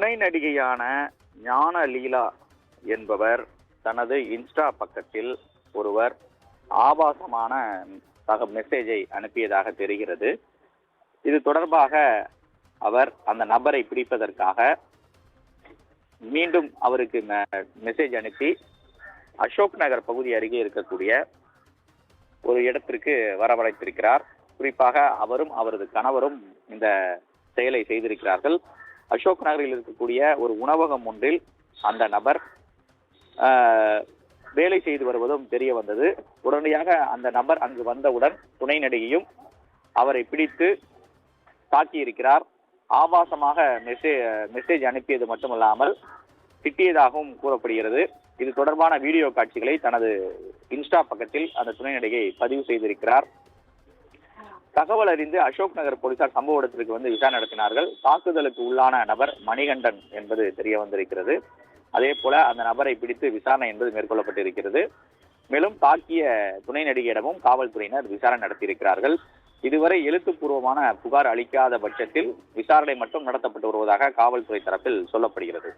துணை நடிகையான ஞானலீலா என்பவர் தனது இன்ஸ்டா பக்கத்தில் ஒருவர் ஆபாசமான மெசேஜை அனுப்பியதாக தெரிகிறது. இது தொடர்பாக அவர் அந்த நபரை பிடிப்பதற்காக மீண்டும் அவருக்கு மெசேஜ் அனுப்பி அசோக் நகர் பகுதி அருகே இருக்கக்கூடிய ஒரு இடத்திற்கு வரவழைத்திருக்கிறார். குறிப்பாக அவரும் அவரது கணவரும் இந்த செயலை செய்திருக்கிறார்கள். அசோக் நகரில் இருக்கக்கூடிய ஒரு உணவகம் ஒன்றில் அந்த நபர் வேலை செய்து வருவதும் தெரிய வந்தது. உடனடியாக அந்த நபர் அங்கு வந்தவுடன் துணை நடிகையும் அவரை பிடித்து தாக்கியிருக்கிறார். ஆபாசமாக மெசேஜ் அனுப்பியது மட்டுமல்லாமல் திட்டியதாகவும் கூறப்படுகிறது. இது தொடர்பான வீடியோ காட்சிகளை தனது இன்ஸ்டா பக்கத்தில் அந்த துணை நடிகை பதிவு செய்திருக்கிறார். தகவல் அறிந்து அசோக் நகர் போலீசார் சம்பவ இடத்திற்கு வந்து விசாரணை நடத்தினார்கள். தாக்குதலுக்கு உள்ளான நபர் மணிகண்டன் என்பது தெரிய வந்திருக்கிறது. அதே போல அந்த நபரை பிடித்து விசாரணை என்பது மேற்கொள்ளப்பட்டிருக்கிறது. மேலும் தாக்கிய துணை நடிகையிடமும் காவல்துறையினர் விசாரணை நடத்தியிருக்கிறார்கள். இதுவரை எழுத்துப்பூர்வமான புகார் அளிக்காத பட்சத்தில் விசாரணை மட்டும் நடத்தப்பட்டு வருவதாக காவல்துறை தரப்பில் சொல்லப்படுகிறது.